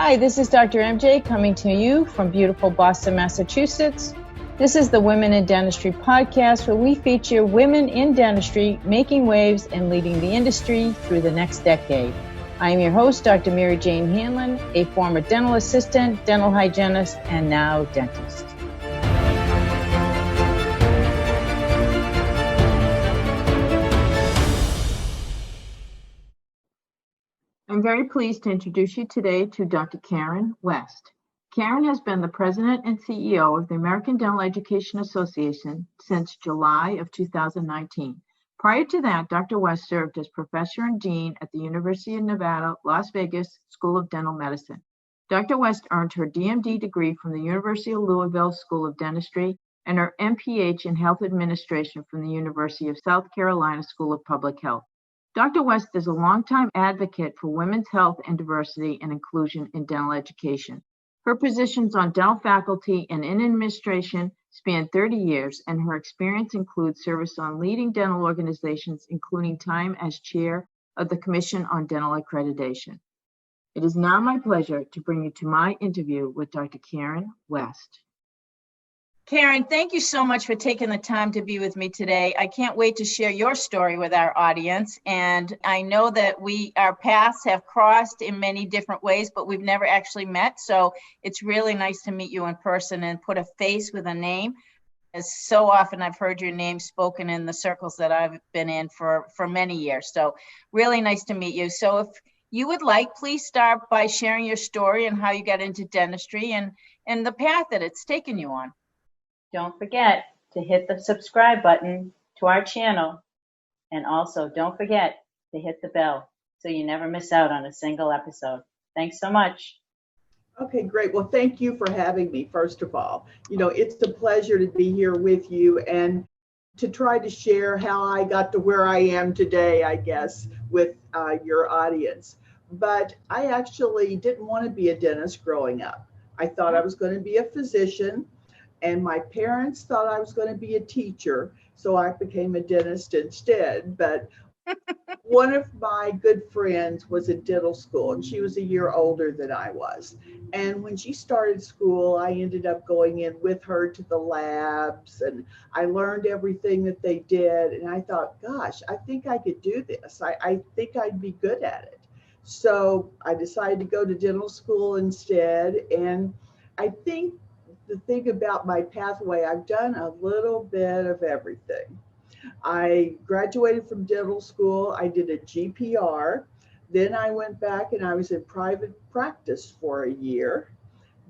Hi, this is Dr. MJ coming to you from beautiful Boston, Massachusetts. This is the Women in Dentistry podcast, where we feature women in dentistry making waves and leading the industry through the next decade. I am your host, Dr. Mary Jane Hanlon, a former dental assistant, dental hygienist, and now dentist. I'm very pleased to introduce you today to Dr. Karen West. Karen has been the president and CEO of the American Dental Education Association since July of 2019. Prior to that, Dr. West served as professor and dean at the University of Nevada, Las Vegas School of Dental Medicine. Dr. West earned her D.M.D. degree from the University of Louisville School of Dentistry and her M.P.H. in Health Administration from the University of South Carolina School of Public Health. Dr. West is a longtime advocate for women's health and diversity and inclusion in dental education. Her positions on dental faculty and in administration span 30 years, and her experience includes service on leading dental organizations, including time as chair of the Commission on Dental Accreditation. It is now my pleasure to bring you to my interview with Dr. Karen West. Karen, thank you so much for taking the time to be with me today. I can't wait to share your story with our audience. And I know that our paths have crossed in many different ways, but we've never actually met. So it's really nice to meet you in person and put a face with a name. As so often I've heard your name spoken in the circles that I've been in for many years. So really nice to meet you. So if you would like, please start by sharing your story and how you got into dentistry and the path that it's taken you on. Don't forget to hit the subscribe button to our channel, and also don't forget to hit the bell so you never miss out on a single episode. Thanks so much. Okay, great. Well, thank you for having me, first of all. It's a pleasure to be here with you and to try to share how I got to where I am today, I guess, with your audience. But I actually didn't want to be a dentist growing up. I thought I was going to be a physician. And my parents thought I was going to be a teacher, so I became a dentist instead. But one of my good friends was in dental school, and she was a year older than I was. And when she started school, I ended up going in with her to the labs, and I learned everything that they did. And I thought, gosh, I think I could do this. I think I'd be good at it. So I decided to go to dental school instead. And I think the thing about my pathway, I've done a little bit of everything. I graduated from dental school. I did a GPR. Then I went back and I was in private practice for a year.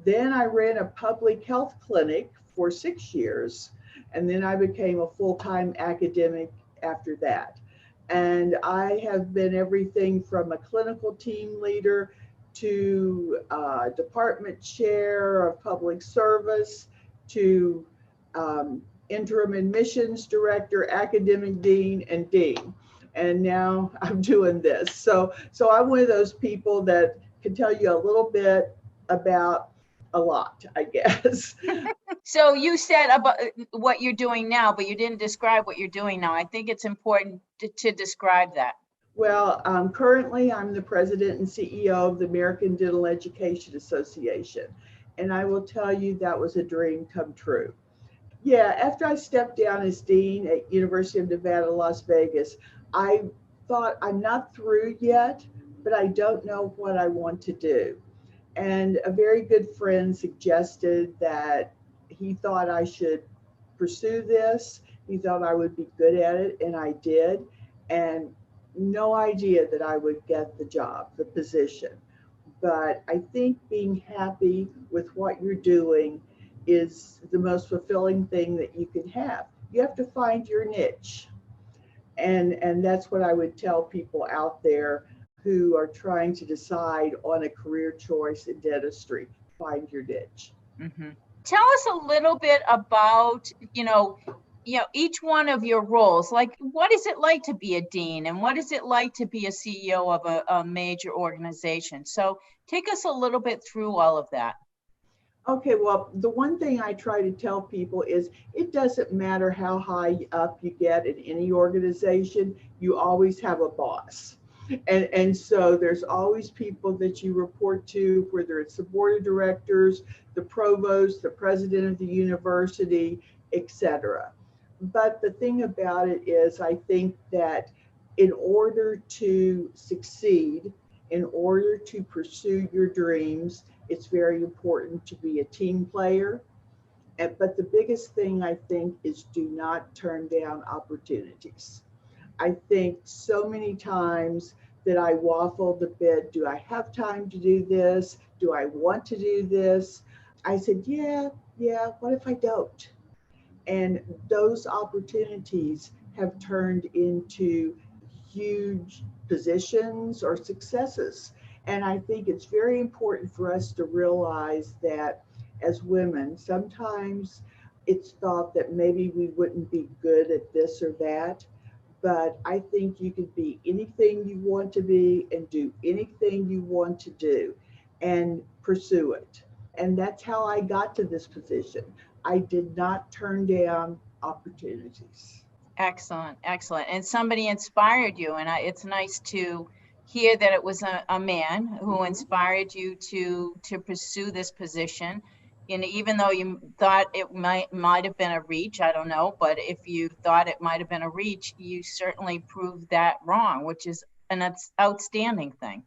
Then I ran a public health clinic for 6 years. And then I became a full-time academic after that. And I have been everything from a clinical team leader to department chair of public service, to interim admissions director, academic dean, and dean. And now I'm doing this. So I'm one of those people that can tell you a little bit about a lot, I guess. So you said about what you're doing now, but you didn't describe what you're doing now. I think it's important to describe that. Well, currently I'm the president and CEO of the American Dental Education Association. And I will tell you that was a dream come true. Yeah, after I stepped down as dean at University of Nevada, Las Vegas, I thought I'm not through yet, but I don't know what I want to do. And a very good friend suggested that he thought I should pursue this. He thought I would be good at it, and I did. And no idea that I would get the job, the position. But I think being happy with what you're doing is the most fulfilling thing that you can have. You have to find your niche. And that's what I would tell people out there who are trying to decide on a career choice in dentistry. Find your niche. Mm-hmm. Tell us a little bit about, each one of your roles. Like, what is it like to be a dean, and what is it like to be a CEO of a major organization? So take us a little bit through all of that. Okay, well, the one thing I try to tell people is it doesn't matter how high up you get in any organization, you always have a boss. And so there's always people that you report to, whether it's the board of directors, the provost, the president of the university, etc. But the thing about it is, I think that in order to succeed, in order to pursue your dreams, it's very important to be a team player. But the biggest thing I think is do not turn down opportunities. I think so many times that I waffled a bit. Do I have time to do this? Do I want to do this? I said, yeah, what if I don't? And those opportunities have turned into huge positions or successes. And I think it's very important for us to realize that as women, sometimes it's thought that maybe we wouldn't be good at this or that. But I think you can be anything you want to be and do anything you want to do and pursue it. And that's how I got to this position. I did not turn down opportunities. Excellent, excellent. And somebody inspired you, and it's nice to hear that it was a man who inspired you to pursue this position. And even though you thought it might have been a reach, I don't know, but if you thought it might have been a reach, you certainly proved that wrong, which is an outstanding thing.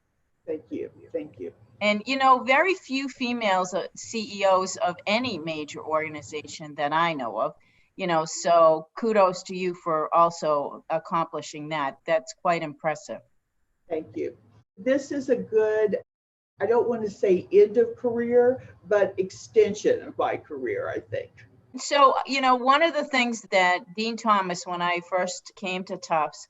Thank you. Thank you. And, very few females CEOs of any major organization that I know of, so kudos to you for also accomplishing that. That's quite impressive. Thank you. This is a good, I don't want to say end of career, but extension of my career, I think. So, one of the things that Dean Thomas, when I first came to Tufts,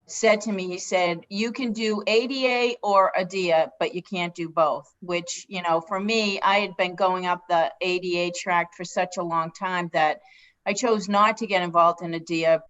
said to me, he said, you can do ADA or ADEA, but you can't do both, which, for me, I had been going up the ADA track for such a long time that I chose not to get involved in ADEA,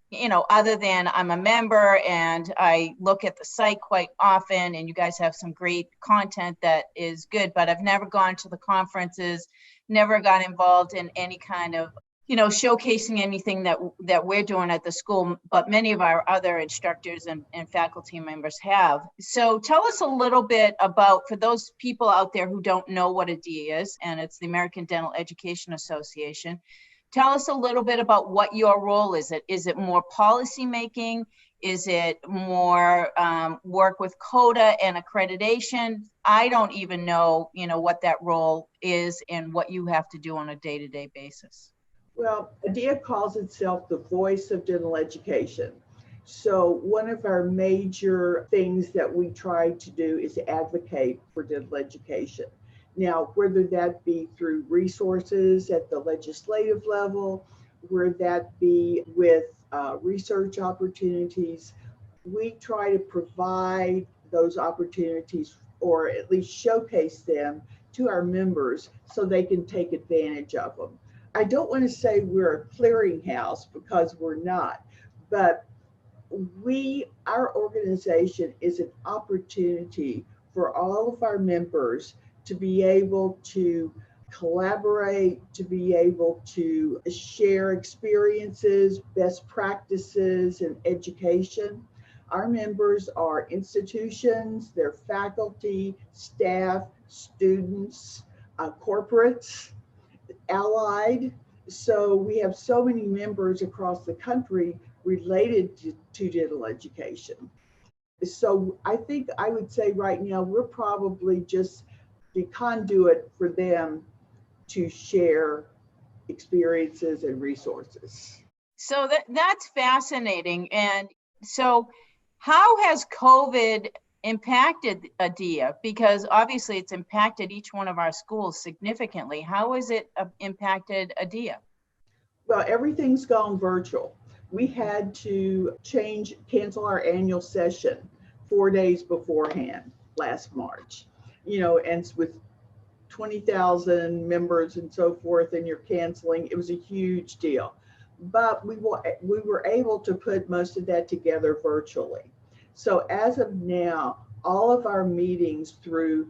other than I'm a member and I look at the site quite often, and you guys have some great content that is good, but I've never gone to the conferences, never got involved in any kind of showcasing anything that we're doing at the school, but many of our other instructors and faculty members have. So tell us a little bit about, for those people out there who don't know what ADEA is, and it's the American Dental Education Association, tell us a little bit about what your role is. Is it more policy making? Is it more work with CODA and accreditation? I don't even know, what that role is and what you have to do on a day-to-day basis. Well, ADEA calls itself the voice of dental education. So one of our major things that we try to do is advocate for dental education. Now, whether that be through resources at the legislative level, whether that be with research opportunities, we try to provide those opportunities, or at least showcase them to our members so they can take advantage of them. I don't want to say we're a clearinghouse, because we're not, but our organization is an opportunity for all of our members to be able to collaborate, to be able to share experiences, best practices, and education. Our members are institutions, they're faculty, staff, students, corporates, allied. So we have so many members across the country related to dental education. So I think I would say right now we're probably just the conduit for them to share experiences and resources. So that's fascinating. And so how has COVID impacted ADEA? Because obviously it's impacted each one of our schools significantly. How has it impacted ADEA? Well, everything's gone virtual. We had to cancel our annual session 4 days beforehand last March, and with 20,000 members and so forth, and you're canceling, it was a huge deal. But we were able to put most of that together virtually. So as of now, all of our meetings through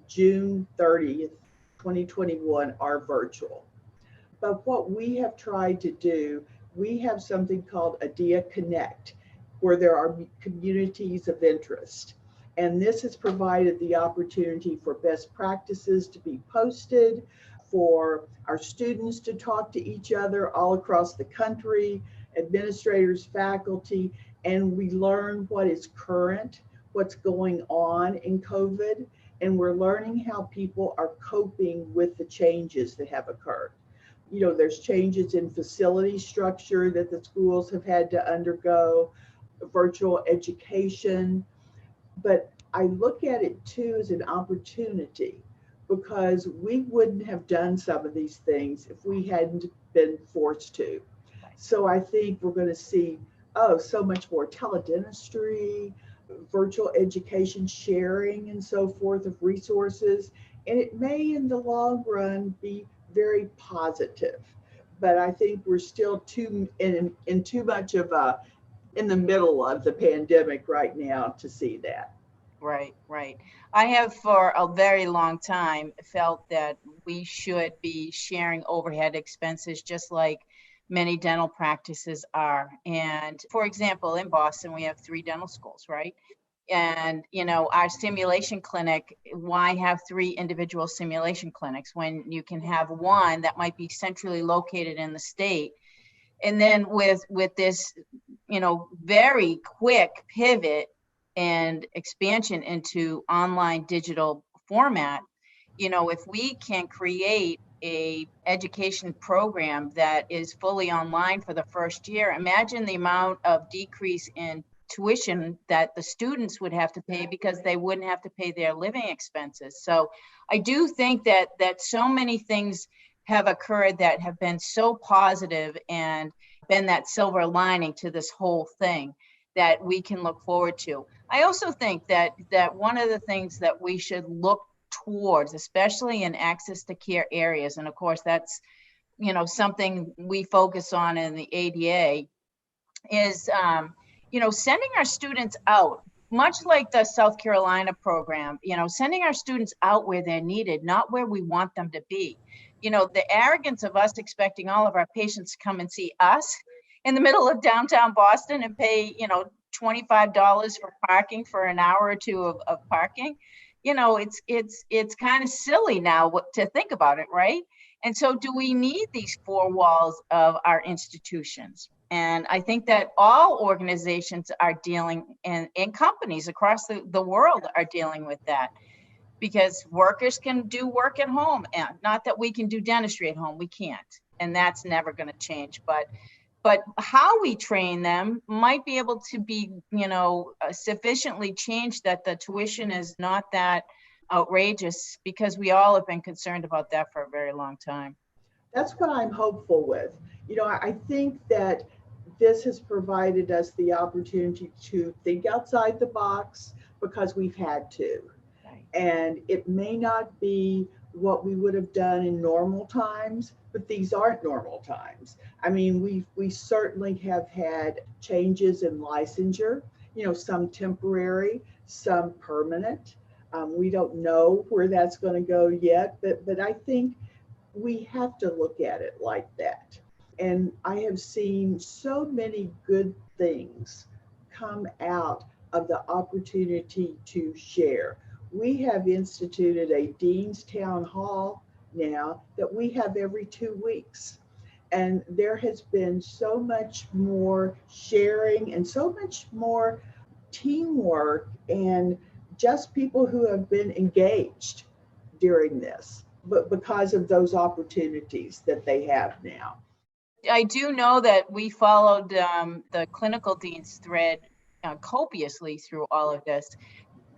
June 30th, 2021 are virtual. But what we have tried to do, we have something called ADEA Connect. where there are communities of interest. And this has provided the opportunity for best practices to be posted, for our students to talk to each other all across the country, administrators, faculty, and we learn what is current, what's going on in COVID, and we're learning how people are coping with the changes that have occurred. You know, there's changes in facility structure that the schools have had to undergo, virtual education, but I look at it too as an opportunity because we wouldn't have done some of these things if we hadn't been forced to. So I think we're going to see, so much more teledentistry, virtual education sharing and so forth of resources. And it may in the long run be very positive, but I think we're still too in too much of in the middle of the pandemic right now to see that. Right, right. I have for a very long time felt that we should be sharing overhead expenses just like many dental practices are. And for example, in Boston, we have 3 dental schools, right? And, you know, our simulation clinic, why have 3 individual simulation clinics when you can have one that might be centrally located in the state? And then with this, you know, very quick pivot and expansion into online digital format, you know, if we can create a education program that is fully online for the first year, imagine the amount of decrease in tuition that the students would have to pay because they wouldn't have to pay their living expenses. So I do think that so many things have occurred that have been so positive and been that silver lining to this whole thing that we can look forward to. I also think that one of the things that we should look towards, especially in access to care areas, and of course that's, you know, something we focus on in the ADEA, is you know, sending our students out, much like the South Carolina program, you know, sending our students out where they're needed, not where we want them to be. You know, the arrogance of us expecting all of our patients to come and see us in the middle of downtown Boston and pay, you know, $25 for parking for an hour or two of parking, you know, it's kind of silly now to think about it, right? And so do we need these 4 walls of our institutions? And I think that all organizations are dealing, and companies across the world are dealing with that, because workers can do work at home, and not that we can do dentistry at home, we can't, and that's never going to change. But how we train them might be able to be, you know, sufficiently changed that the tuition is not that outrageous, because we all have been concerned about that for a very long time. That's what I'm hopeful with. You know, I think that this has provided us the opportunity to think outside the box because we've had to. Right. And it may not be what we would have done in normal times, but these aren't normal times. I mean, we certainly have had changes in licensure, you know, some temporary, some permanent. We don't know where that's going to go yet, but I think we have to look at it like that. And I have seen so many good things come out of the opportunity to share. We have instituted a Dean's Town Hall now that we have every 2 weeks. And there has been so much more sharing and so much more teamwork and just people who have been engaged during this, but because of those opportunities that they have now. I do know that we followed the clinical dean's thread copiously through all of this.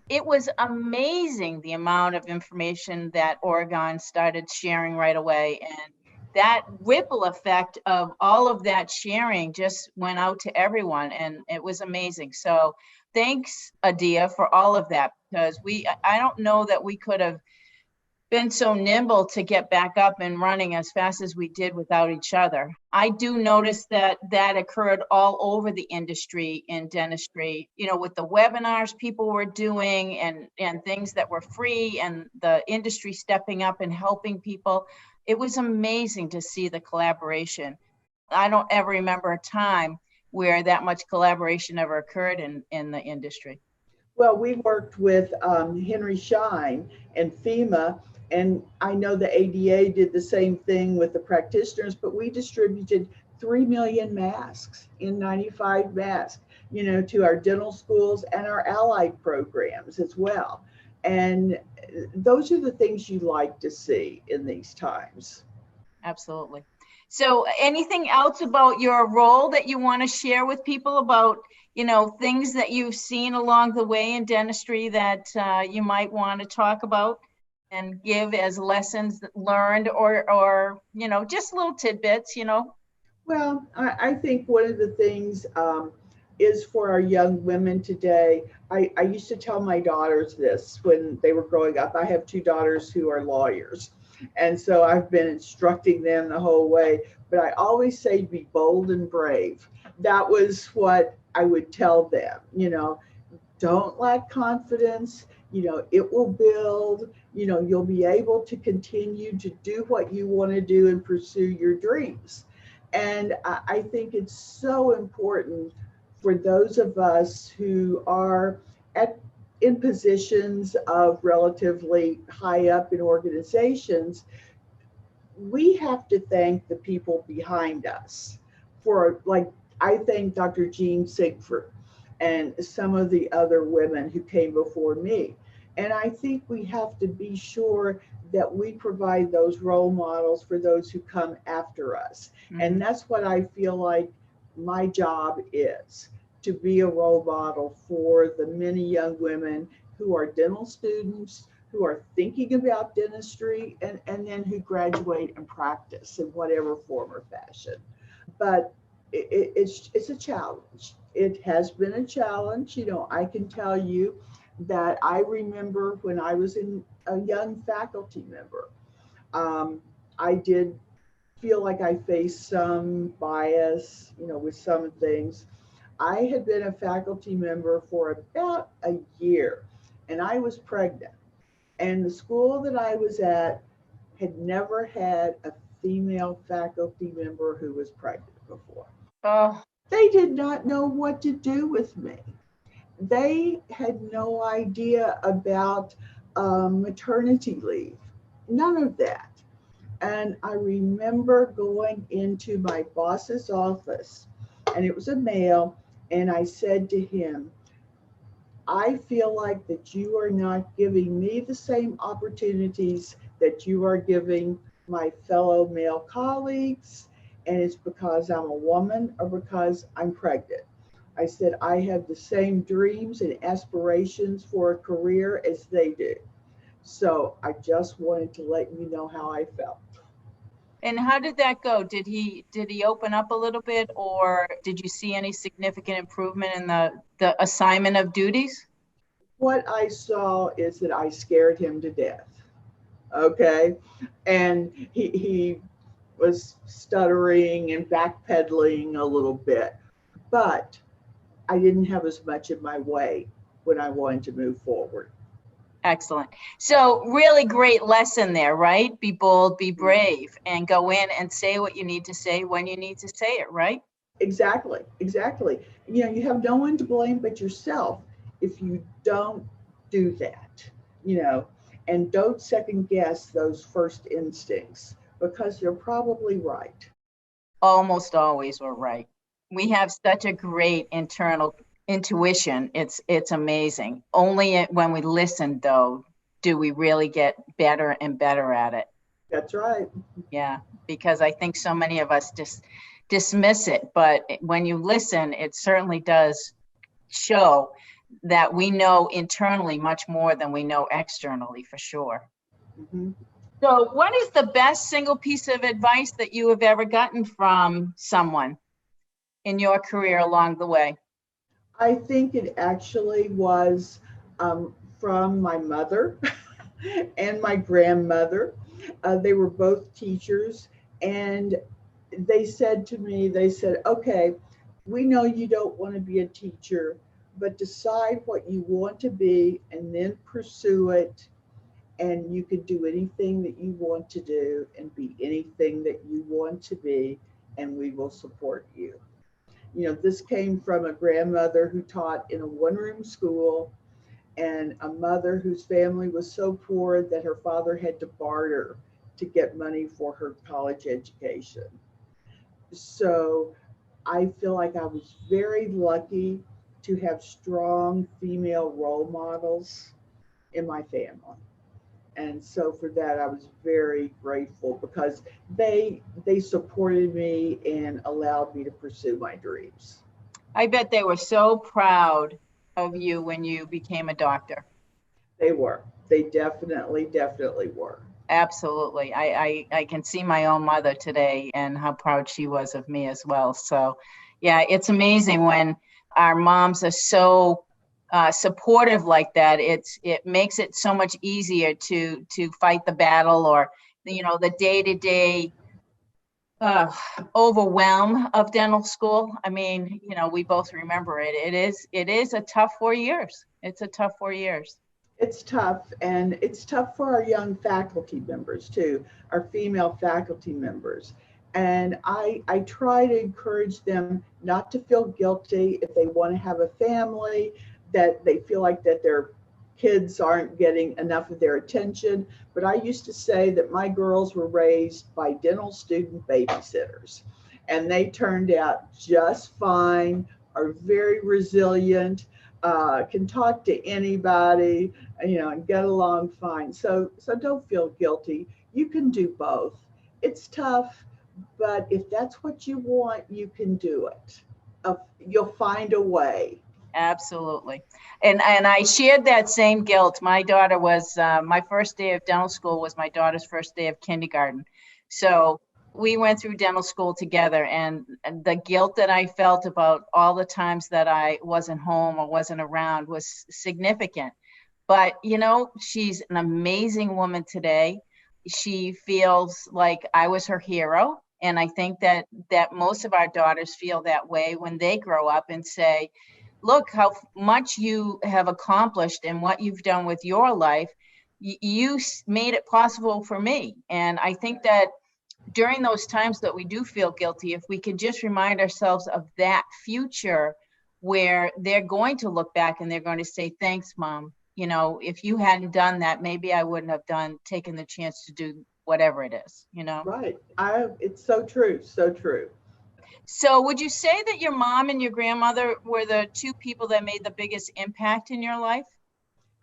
It was amazing the amount of information that Oregon started sharing right away. And that ripple effect of all of that sharing just went out to everyone, and it was amazing. So thanks, ADEA, for all of that, because I don't know that we could have been so nimble to get back up and running as fast as we did without each other. I do notice that occurred all over the industry in dentistry, you know, with the webinars people were doing and things that were free, and the industry stepping up and helping people. It was amazing to see the collaboration. I don't ever remember a time where that much collaboration ever occurred in the industry. Well, we worked with Henry Schein and FEMA, and I know the ADA did the same thing with the practitioners, but we distributed 3 million masks, N95 masks, to our dental schools and our allied programs as well. And those are the things you like to see in these times. Absolutely. So anything else about your role that you want to share with people about, things that you've seen along the way in dentistry that you might want to talk about and give as lessons learned or just little tidbits, Well, I think one of the things is for our young women today. I used to tell my daughters this when they were growing up. I have 2 daughters who are lawyers. And so I've been instructing them the whole way. But I always say, be bold and brave. That was what I would tell them. Don't lack confidence. It will build. You'll be able to continue to do what you want to do and pursue your dreams. And I think it's so important for those of us who are in positions of relatively high up in organizations. We have to thank the people behind us I thank Dr. Jean Sigford and some of the other women who came before me. And I think we have to be sure that we provide those role models for those who come after us. Mm-hmm. And that's what I feel like my job is, to be a role model for the many young women who are dental students, who are thinking about dentistry, and then who graduate and practice in whatever form or fashion. But it's a challenge. It has been a challenge. I can tell you that I remember when I was a young faculty member, I did feel like I faced some bias, with some things. I had been a faculty member for about a year, and I was pregnant. And the school that I was at had never had a female faculty member who was pregnant before. Oh. They did not know what to do with me. They had no idea about maternity leave, none of that. And I remember going into my boss's office, and it was a male, and I said to him, I feel like that you are not giving me the same opportunities that you are giving my fellow male colleagues, and it's because I'm a woman or because I'm pregnant. I said, I have the same dreams and aspirations for a career as they do. So I just wanted to let you know how I felt. And how did that go? Did he open up a little bit, or did you see any significant improvement in the assignment of duties? What I saw is that I scared him to death. Okay. And he was stuttering and backpedaling a little bit, but I didn't have as much in my way when I wanted to move forward. Excellent. So really great lesson there, right? Be bold, be brave, and go in and say what you need to say when you need to say it, right? Exactly. You have no one to blame but yourself if you don't do that, and don't second guess those first instincts, because you're probably right. Almost always we're right. We have such a great internal intuition. It's amazing. Only when we listen, though, do we really get better and better at it. That's right. Yeah, because I think so many of us just dismiss it, but when you listen, it certainly does show that we know internally much more than we know externally, for sure. Mm-hmm. So what is the best single piece of advice that you have ever gotten from someone in your career along the way? I think it actually was from my mother and my grandmother. They were both teachers, and they said to me, okay, we know you don't want to be a teacher, but decide what you want to be and then pursue it. And you can do anything that you want to do and be anything that you want to be, and we will support you. This came from a grandmother who taught in a one-room school and a mother whose family was so poor that her father had to barter to get money for her college education. So I feel like I was very lucky to have strong female role models in my family. And so for that, I was very grateful because they supported me and allowed me to pursue my dreams. I bet they were so proud of you when you became a doctor. They were. They definitely were. Absolutely. I can see my own mother today and how proud she was of me as well. So yeah, it's amazing when our moms are so supportive like that. It makes it so much easier to fight the battle, or the day-to-day overwhelm of dental school. I mean, we both remember it. It is a tough 4 years. It's a tough 4 years. It's tough, and it's tough for our young faculty members too, our female faculty members. And I try to encourage them not to feel guilty if they want to have a family, that they feel like that their kids aren't getting enough of their attention. But I used to say that my girls were raised by dental student babysitters, and they turned out just fine, are very resilient, can talk to anybody, and get along fine. So don't feel guilty. You can do both. It's tough, but if that's what you want, you can do it. You'll find a way. Absolutely. And I shared that same guilt. My daughter was, my first day of dental school was my daughter's first day of kindergarten. So we went through dental school together, and the guilt that I felt about all the times that I wasn't home or wasn't around was significant. But, she's an amazing woman today. She feels like I was her hero. And I think that most of our daughters feel that way when they grow up and say, look how much you have accomplished and what you've done with your life. You made it possible for me. And I think that during those times that we do feel guilty, if we could just remind ourselves of that future where they're going to look back and they're going to say, thanks, Mom. If you hadn't done that, maybe I wouldn't have taken the chance to do whatever it is, Right. It's so true. So true. So would you say that your mom and your grandmother were the two people that made the biggest impact in your life?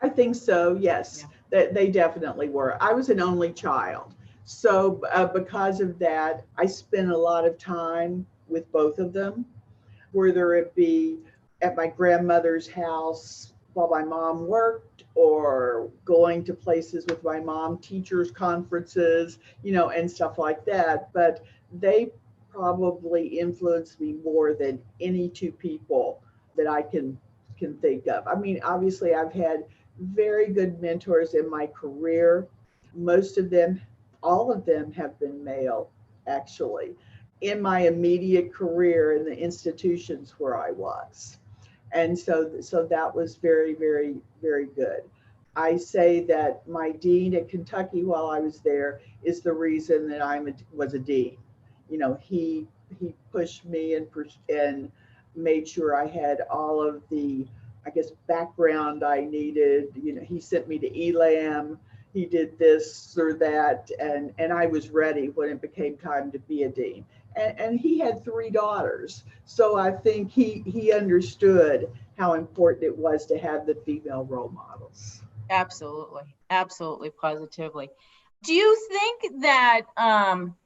I think so, yes. Yeah. They definitely were. I was an only child. So because of that, I spent a lot of time with both of them, whether it be at my grandmother's house while my mom worked, or going to places with my mom, teachers' conferences, and stuff like that. But they probably influenced me more than any two people that I can think of. I mean, obviously, I've had very good mentors in my career. Most of them, all of them have been male, actually, in my immediate career in the institutions where I was. And so that was very, very, very good. I say that my dean at Kentucky while I was there is the reason that I was a dean. He pushed me and made sure I had all of the, I guess, background I needed. He sent me to ELAM. He did this or that, and I was ready when it became time to be a dean. And he had 3 daughters. So I think he understood how important it was to have the female role models. Absolutely. Absolutely. Positively. Do you think that,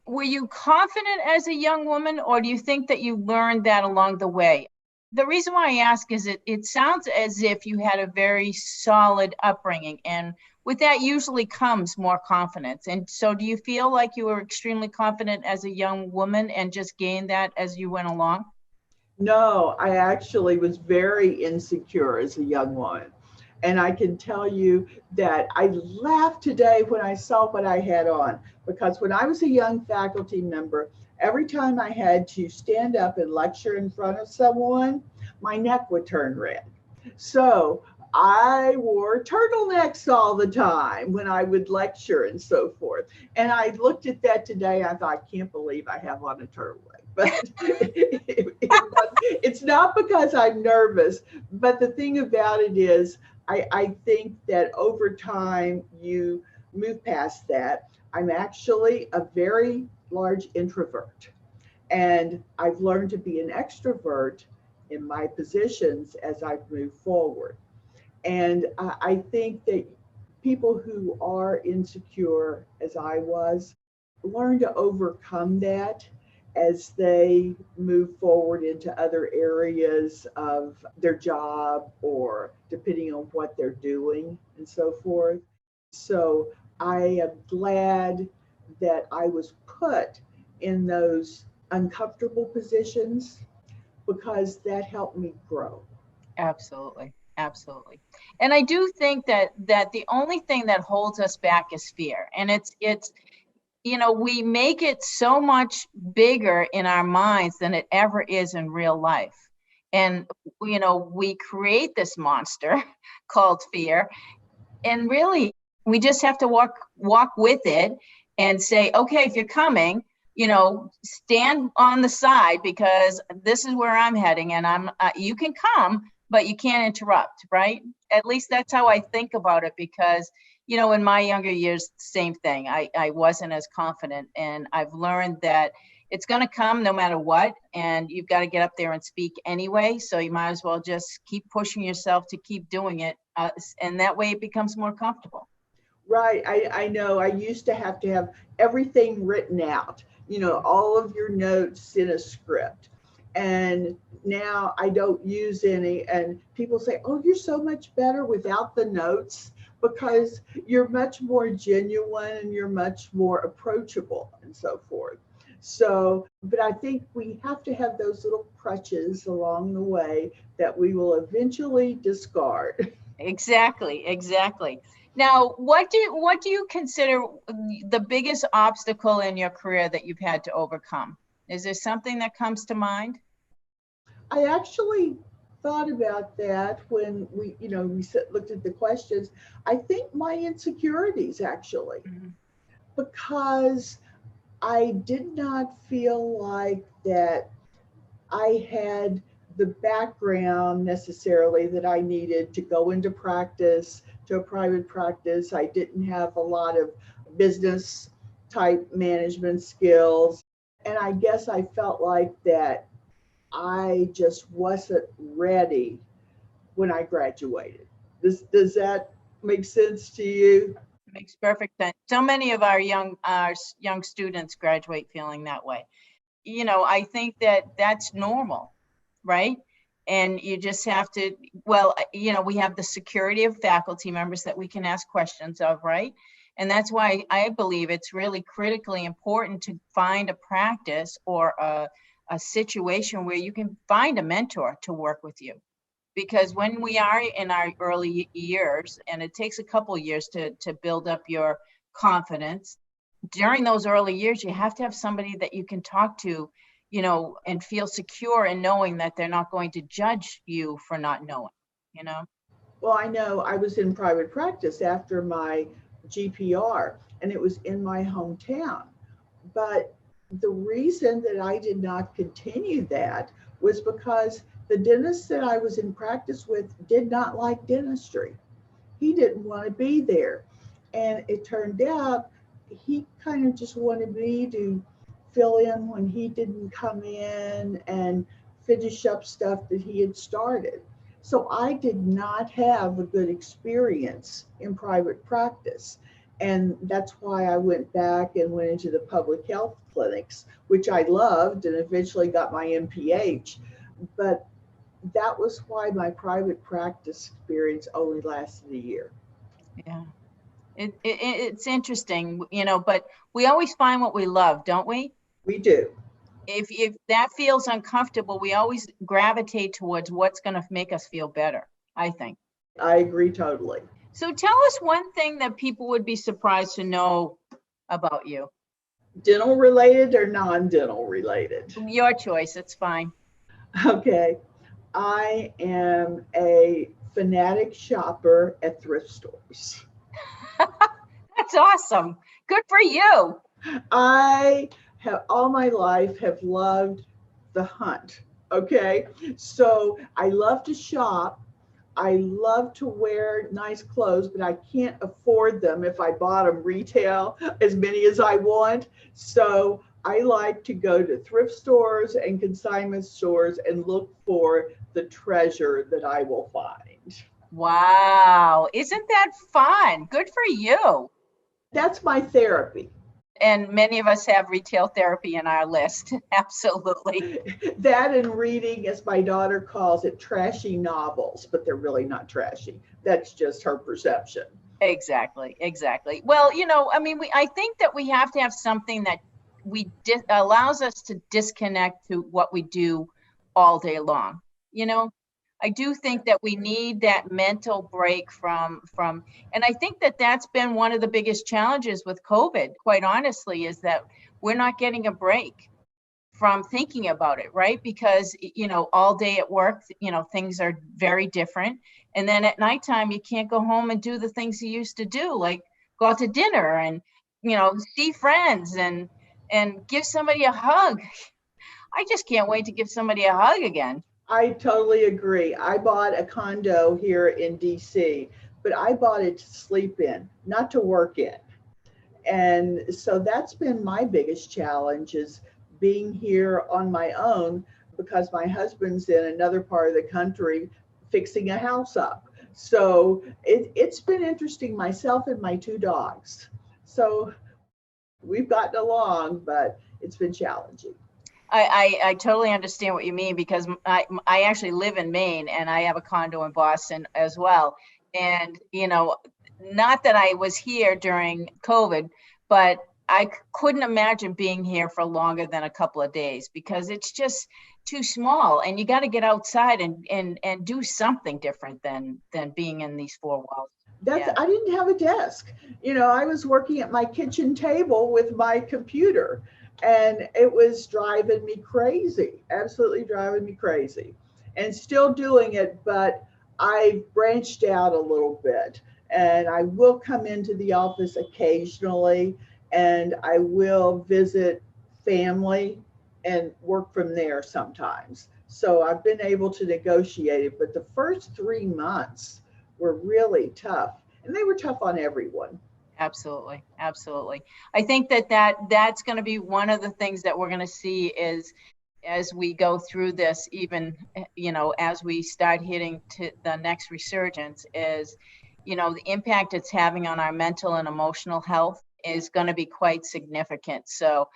were you confident as a young woman, or do you think that you learned that along the way? The reason why I ask is it sounds as if you had a very solid upbringing, and with that usually comes more confidence. And so do you feel like you were extremely confident as a young woman and just gained that as you went along? No, I actually was very insecure as a young woman. And I can tell you that I laughed today when I saw what I had on, because when I was a young faculty member, every time I had to stand up and lecture in front of someone, my neck would turn red. So I wore turtlenecks all the time when I would lecture and so forth. And I looked at that today, I thought, I can't believe I have on a turtleneck. but it's not because I'm nervous. But the thing about it is, I think that over time you move past that. I'm actually a very large introvert, and I've learned to be an extrovert in my positions as I've moved forward. And I think that people who are insecure, as I was, learn to overcome that as they move forward into other areas of their job or depending on what they're doing and so forth. So I am glad that I was put in those uncomfortable positions because that helped me grow. Absolutely. Absolutely. And I do think that the only thing that holds us back is fear. And it's we make it so much bigger in our minds than it ever is in real life. And we create this monster called fear. And really, we just have to walk with it and say, okay, if you're coming, stand on the side because this is where I'm heading, and you can come, but you can't interrupt, right? At least that's how I think about it because, in my younger years, same thing. I wasn't as confident, and I've learned that it's going to come no matter what, and you've got to get up there and speak anyway. So you might as well just keep pushing yourself to keep doing it, and that way it becomes more comfortable. Right. I know I used to have everything written out, all of your notes in a script. And now I don't use any. And people say, oh, you're so much better without the notes because you're much more genuine and you're much more approachable and so forth. So, but I think we have to have those little crutches along the way that we will eventually discard. Exactly. Now, what do you consider the biggest obstacle in your career that you've had to overcome? Is there something that comes to mind? I actually thought about that when looked at the questions. I think my insecurities actually, because I did not feel like that I had the background necessarily that I needed to go into practice, to a private practice. I didn't have a lot of business type management skills. And I guess I felt like that I just wasn't ready when I graduated. Does that make sense to you? Makes perfect sense. So many of our young students graduate feeling that way. I think that that's normal, right? And you just have to, we have the security of faculty members that we can ask questions of, right? And that's why I believe it's really critically important to find a practice or a situation where you can find a mentor to work with you. Because when we are in our early years, and it takes a couple years to build up your confidence, during those early years, you have to have somebody that you can talk to, and feel secure in knowing that they're not going to judge you for not knowing, Well, I know I was in private practice after my GPR, and it was in my hometown. But the reason that I did not continue that was because the dentist that I was in practice with did not like dentistry. He didn't want to be there. And it turned out he kind of just wanted me to fill in when he didn't come in and finish up stuff that he had started. So I did not have a good experience in private practice. And that's why I went back and went into the public health clinics, which I loved and eventually got my M.P.H. But that was why my private practice experience only lasted a year. Yeah. It's interesting, but we always find what we love, don't we? We do. If that feels uncomfortable, we always gravitate towards what's going to make us feel better, I think. I agree totally. So tell us one thing that people would be surprised to know about you. Dental related or non-dental related? Your choice, it's fine. Okay. I am a fanatic shopper at thrift stores. That's awesome. Good for you. I have all my life have loved the hunt. Okay. So I love to shop. I love to wear nice clothes, but I can't afford them if I bought them retail, as many as I want. So I like to go to thrift stores and consignment stores and look for the treasure that I will find. Wow. Isn't that fun? Good for you. That's my therapy. And many of us have retail therapy in our list. Absolutely. That and reading, as my daughter calls it, trashy novels, but they're really not trashy. That's just her perception. Exactly. Exactly. Well, I mean, I think that we have to have something that allows us to disconnect to what we do all day long. I do think that we need that mental break and I think that that's been one of the biggest challenges with COVID, quite honestly, is that we're not getting a break from thinking about it, right? Because, all day at work, things are very different. And then at nighttime, you can't go home and do the things you used to do, like go out to dinner and, see friends and give somebody a hug. I just can't wait to give somebody a hug again. I totally agree. I bought a condo here in DC, but I bought it to sleep in, not to work in. And so that's been my biggest challenge, is being here on my own, because my husband's in another part of the country fixing a house up. So it's been interesting, myself and my two dogs. So we've gotten along, but it's been challenging. I totally understand what you mean, because I actually live in Maine and I have a condo in Boston as well. And, not that I was here during COVID, but I couldn't imagine being here for longer than a couple of days, because it's just too small, and you got to get outside and do something different than being in these four walls. Yeah. I didn't have a desk. I was working at my kitchen table with my computer, and it was driving me crazy, absolutely driving me crazy, and still doing it. But I've branched out a little bit, and I will come into the office occasionally, and I will visit family and work from there sometimes. So I've been able to negotiate it, but the first 3 months were really tough, and they were tough on everyone. Absolutely. Absolutely. I think that's going to be one of the things that we're going to see is, as we go through this, even, as we start hitting to the next resurgence, is, the impact it's having on our mental and emotional health is going to be quite significant. So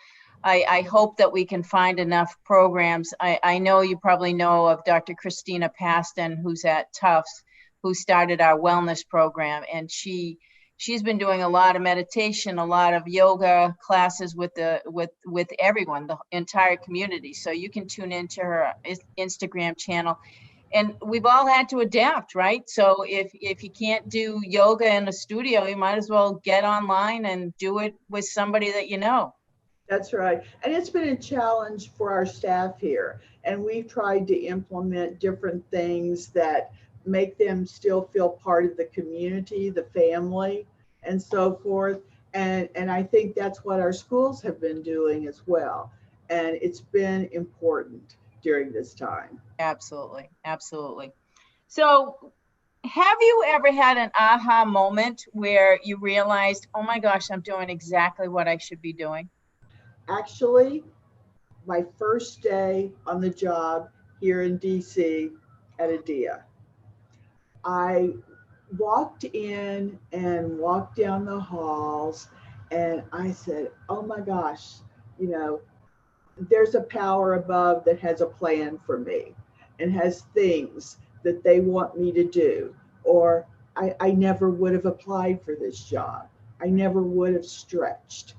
I hope that we can find enough programs. I know you probably know of Dr. Christina Paston, who's at Tufts, who started our wellness program, and she's been doing a lot of meditation, a lot of yoga classes with everyone, the entire community. So you can tune into her Instagram channel, and we've all had to adapt, right? So if you can't do yoga in a studio, you might as well get online and do it with somebody that you know. That's right. And it's been a challenge for our staff here. And we've tried to implement different things that make them still feel part of the community, the family, and so forth. And I think that's what our schools have been doing as well. And it's been important during this time. Absolutely. Absolutely. So have you ever had an aha moment where you realized, oh my gosh, I'm doing exactly what I should be doing? Actually, my first day on the job here in DC at ADEA, I walked in and walked down the halls, and I said, oh my gosh, there's a power above that has a plan for me and has things that they want me to do, or I never would have applied for this job. I never would have stretched.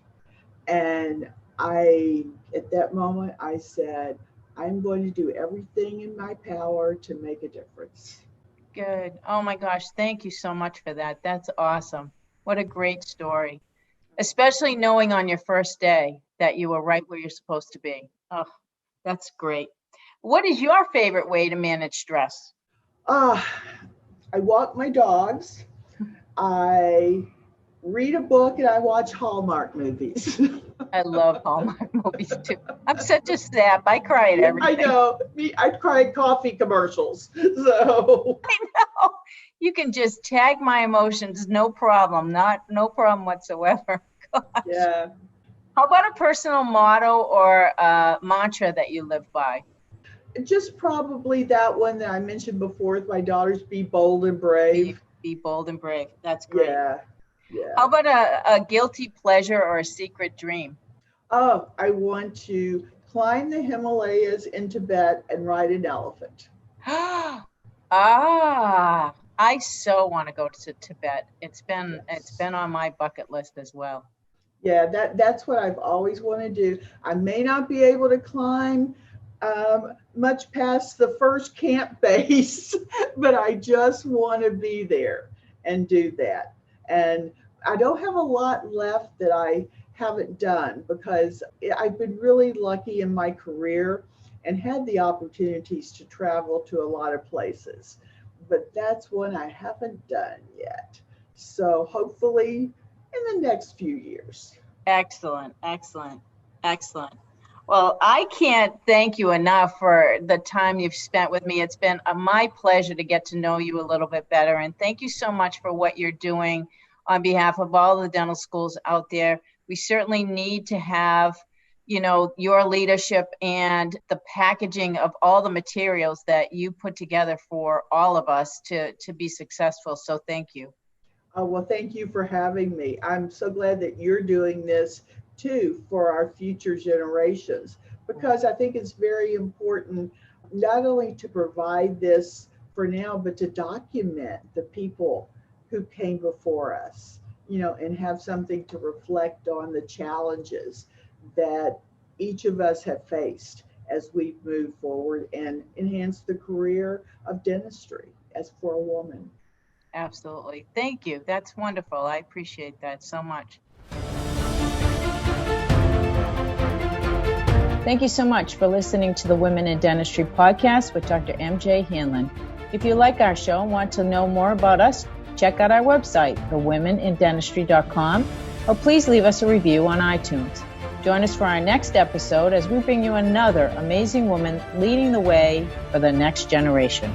And at that moment, I said, I'm going to do everything in my power to make a difference. Good. Oh my gosh. Thank you so much for that. That's awesome. What a great story. Especially knowing on your first day that you were right where you're supposed to be. Oh, that's great. What is your favorite way to manage stress? I walk my dogs. I read a book, and I watch Hallmark movies. I love Hallmark movies too. I'm such a sap. I cry at I everything. know. I cry at coffee commercials. So know. You can just tag my emotions, no problem. No problem whatsoever. Gosh. yeah. How about a personal motto or mantra that you live by? Just probably that one that I mentioned before with my daughters, be bold and brave. Be bold and brave. That's great. Yeah. How about a guilty pleasure or a secret dream? Oh, I want to climb the Himalayas in Tibet and ride an elephant. I so want to go to Tibet. It's been on my bucket list as well. Yeah, that's what I've always wanted to do. I may not be able to climb much past the first camp base, but I just want to be there and do that. And I don't have a lot left that I haven't done because I've been really lucky in my career and had the opportunities to travel to a lot of places. But that's one I haven't done yet. So hopefully in the next few years. Excellent. Well, I can't thank you enough for the time you've spent with me. It's been my pleasure to get to know you a little bit better. And thank you so much for what you're doing on behalf of all the dental schools out there. We certainly need to have, your leadership and the packaging of all the materials that you put together for all of us to be successful. So thank you. Well, thank you for having me. I'm so glad that you're doing this too for our future generations, because I think it's very important not only to provide this for now, but to document the people who came before us, and have something to reflect on the challenges that each of us have faced as we move forward and enhance the career of dentistry as for a woman. Absolutely. Thank you. That's wonderful. I appreciate that so much. Thank you so much for listening to the Women in Dentistry podcast with Dr. M.J. Hanlon. If you like our show and want to know more about us, check out our website, thewomenindentistry.com, or please leave us a review on iTunes. Join us for our next episode as we bring you another amazing woman leading the way for the next generation.